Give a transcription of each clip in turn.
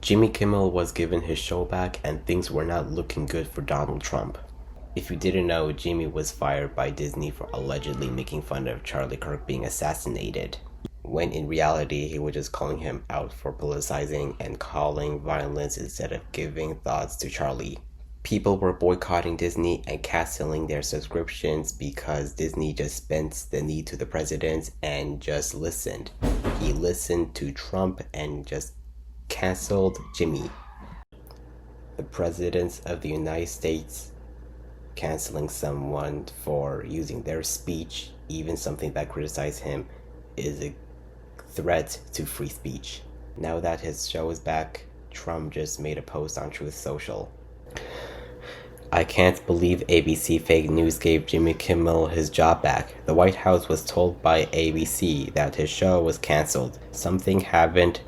Jimmy Kimmel was given his show back and things were not looking good for Donald Trump. If you didn't know, Jimmy was fired by Disney for allegedly making fun of Charlie Kirk being assassinated, when in reality he was just calling him out for politicizing and calling violence instead of giving thoughts to Charlie. People were boycotting Disney and canceling their subscriptions because Disney just bent the knee to the president and just listened. He listened to Trump and just canceled Jimmy. The presidents of the United States canceling someone for using their speech, even something that criticized him, is a threat to free speech. Now that his show is back, Trump just made a post on Truth Social. I can't believe ABC fake news gave Jimmy Kimmel his job back. The White House was told by ABC that his show was canceled. Something happened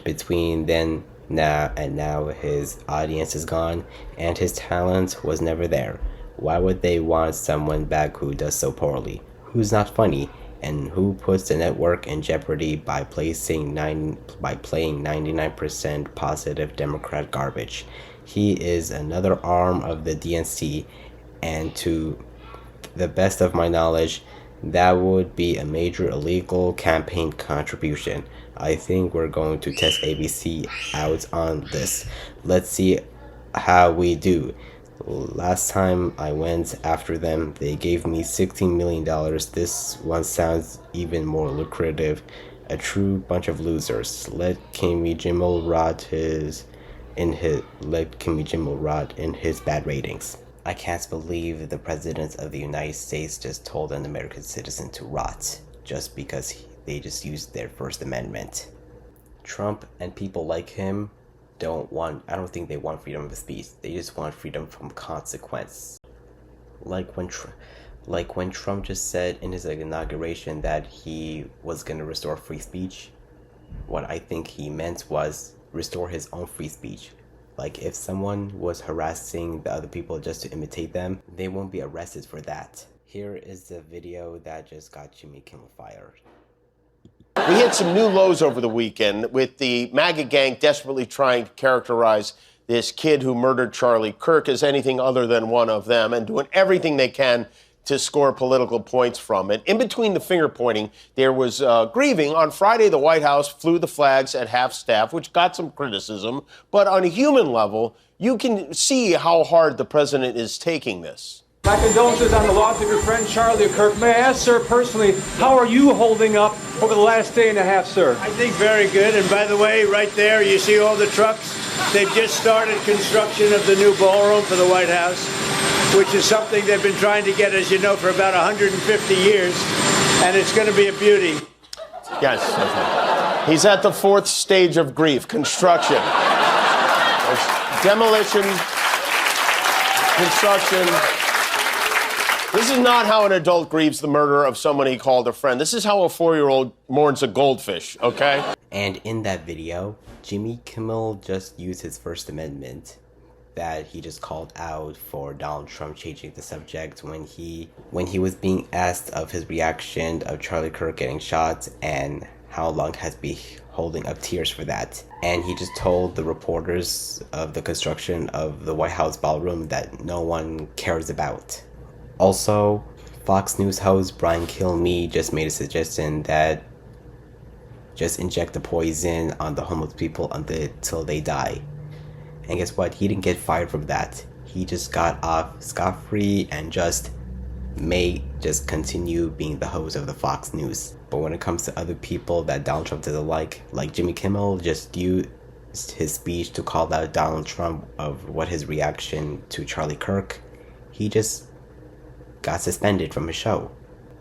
between then and now his audience is gone and his talent was never there. Why would they want someone back who does so poorly, who's not funny, and who puts the network in jeopardy by playing 99% positive Democrat garbage? He is another arm of the DNC, and to the best of my knowledge, that would be a major illegal campaign contribution. I think we're going to test ABC out on this. Let's see how we do. Last time I went after them, they gave me $16 million. This one sounds even more lucrative. A true bunch of losers. Let Kimmel rot in his bad ratings. I can't believe the president of the United States just told an American citizen to rot just because they just used their First Amendment. Trump and people like him I don't think they want freedom of speech. They just want freedom from consequence. Like when Trump just said in his inauguration that he was going to restore free speech, what I think he meant was restore his own free speech. Like if someone was harassing the other people just to imitate them, they won't be arrested for that. Here is the video that just got Jimmy Kimmel fired. We hit some new lows over the weekend with the MAGA gang desperately trying to characterize this kid who murdered Charlie Kirk as anything other than one of them and doing everything they can to score political points from it. In between the finger pointing, there was grieving. On Friday, the White House flew the flags at half staff, which got some criticism. But on a human level, you can see how hard the president is taking this. My condolences on the loss of your friend Charlie Kirk. May I ask, sir, personally, how are you holding up over the last day and a half, sir? I think very good. And by the way, right there, you see all the trucks? They've just started construction of the new ballroom for the White House, which is something they've been trying to get, as you know, for about 150 years. And it's going to be a beauty. Yes. Okay. He's at the fourth stage of grief, construction. There's demolition, construction. This is not how an adult grieves the murder of someone he called a friend. This is how a 4-year-old mourns a goldfish, okay? And in that video, Jimmy Kimmel just used his First Amendment that he just called out for Donald Trump changing the subject when he was being asked of his reaction of Charlie Kirk getting shot and how long has been holding up tears for that. And he just told the reporters of the construction of the White House ballroom that no one cares about. Also, Fox News host Brian Kilmeade just made a suggestion that just inject the poison on the homeless people until they die. And guess what? He didn't get fired from that. He just got off scot-free and just may just continue being the host of the Fox News. But when it comes to other people that Donald Trump doesn't like Jimmy Kimmel just used his speech to call out Donald Trump of what his reaction to Charlie Kirk, he just got suspended from his show.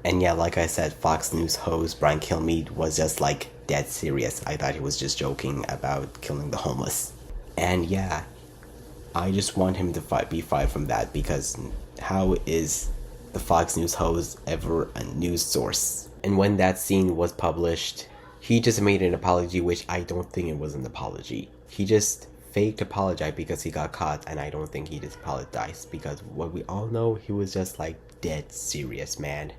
And yeah, like I said, Fox News host Brian Kilmeade was just like dead serious. I thought he was just joking about killing the homeless. And yeah, I just want him to be fired from that, because how is the Fox News host ever a news source? And when that scene was published, he just made an apology, which I don't think it was an apology. He just faked apologize because he got caught, and I don't think he just apologized, because what we all know, he was just like dead serious, man.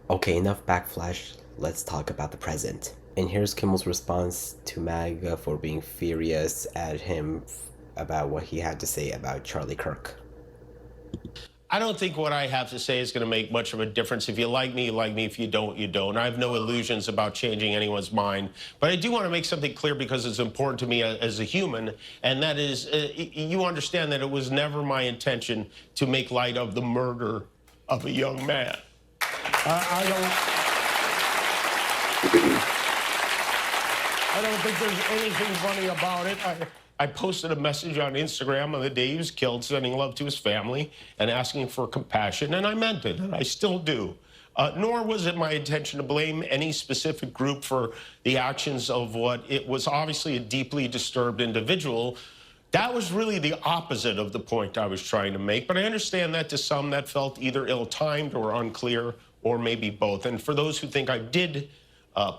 Okay, enough backflash, let's talk about the present. And here's Kimmel's response to MAGA for being furious at him about what he had to say about Charlie Kirk. I don't think what I have to say is going to make much of a difference. If you like me, you like me. If you don't, you don't. I have no illusions about changing anyone's mind. But I do want to make something clear because it's important to me as a human, and that is you understand that it was never my intention to make light of the murder of a young man. I don't think there's anything funny about it. I posted a message on Instagram on the day he was killed, sending love to his family and asking for compassion, and I meant it, and I still do. Nor was it my intention to blame any specific group for the actions of what it was obviously a deeply disturbed individual. That was really the opposite of the point I was trying to make, but I understand that to some that felt either ill-timed or unclear, or maybe both. And for those who think I did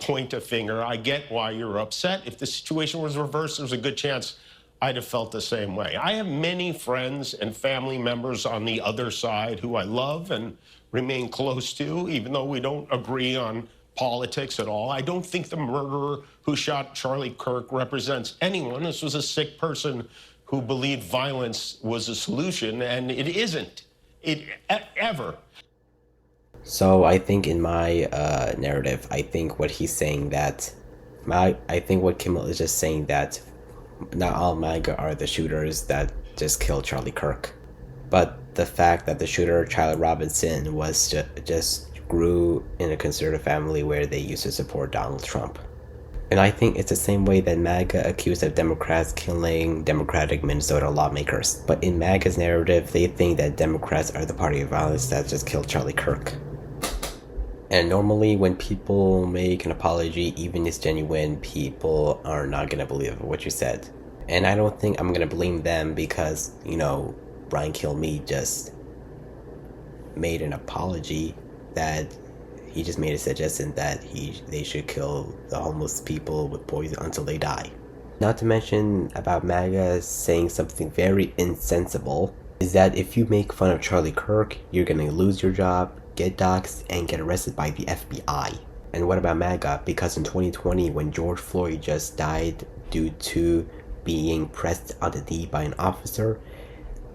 point a finger, I get why you're upset. If the situation was reversed, there's a good chance I'd have felt the same way. I have many friends and family members on the other side who I love and remain close to, even though we don't agree on politics at all. I don't think the murderer who shot Charlie Kirk represents anyone. This was a sick person who believed violence was a solution, and it isn't. Ever. So I think in my narrative, I think what he's saying that, I think what Kimmel is just saying that not all MAGA are the shooters that just killed Charlie Kirk. But the fact that the shooter, Charlie Robinson, was just grew in a conservative family where they used to support Donald Trump. And I think it's the same way that MAGA accused of Democrats killing Democratic Minnesota lawmakers. But in MAGA's narrative, they think that Democrats are the party of violence that just killed Charlie Kirk. And normally when people make an apology, even if it's genuine, people are not going to believe what you said. And I don't think I'm going to blame them because, you know, Brian Kilmeade just made an apology that he just made a suggestion that they should kill the homeless people with poison until they die. Not to mention about MAGA saying something very insensible is that if you make fun of Charlie Kirk, you're going to lose your job, get doxxed, and get arrested by the FBI. And what about MAGA? Because in 2020, when George Floyd just died due to being pressed on the knee by an officer,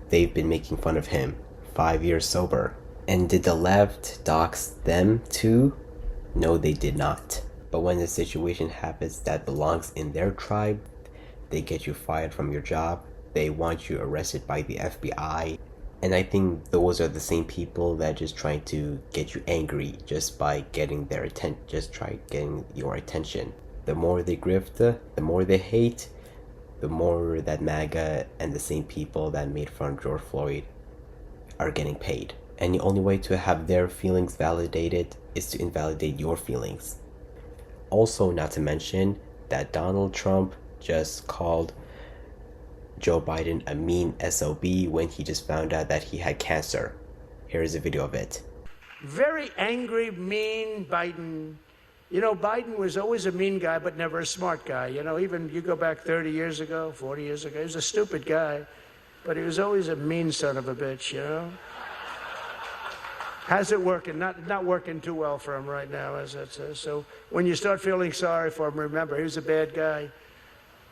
they've been making fun of him. 5 years sober. And did the left dox them too? No, they did not. But when the situation happens that belongs in their tribe, they get you fired from your job. They want you arrested by the FBI. And I think those are the same people that just try to get you angry just by getting their attention, just try getting your attention. The more they grift, the more they hate, the more that MAGA and the same people that made fun of George Floyd are getting paid. And the only way to have their feelings validated is to invalidate your feelings. Also, not to mention that Donald Trump just called Joe Biden a mean SOB when he just found out that he had cancer. Here's a video of it. Very angry, mean Biden. You know, Biden was always a mean guy, but never a smart guy. You know, even you go back 30 years ago, 40 years ago, he was a stupid guy, but he was always a mean son of a bitch, you know? How's it working? Not working too well for him right now, as it says. So when you start feeling sorry for him, remember, he was a bad guy.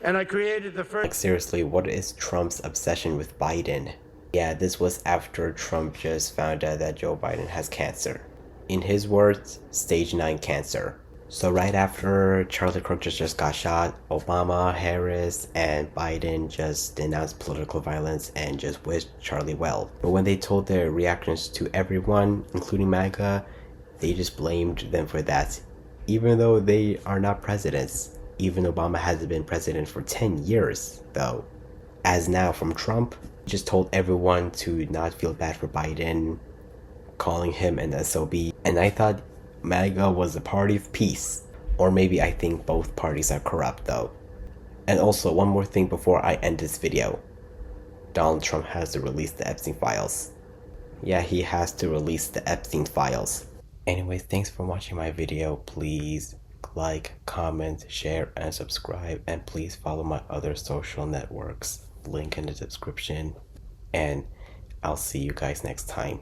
And I created the first... Like, seriously, what is Trump's obsession with Biden? Yeah, this was after Trump just found out that Joe Biden has cancer. In his words, stage 9 cancer. So right after Charlie Kirk just got shot, Obama, Harris, and Biden just denounced political violence and just wished Charlie well. But when they told their reactions to everyone, including MAGA, they just blamed them for that. Even though they are not presidents. Even Obama hasn't been president for 10 years, though. As now from Trump, just told everyone to not feel bad for Biden, calling him an SOB. And I thought MAGA was a party of peace. Or maybe I think both parties are corrupt, though. And also, one more thing before I end this video. Donald Trump has to release the Epstein files. Yeah, he has to release the Epstein files. Anyways, thanks for watching my video. Please like, comment, share, and subscribe. And please follow my other social networks. Link in the description. And I'll see you guys next time.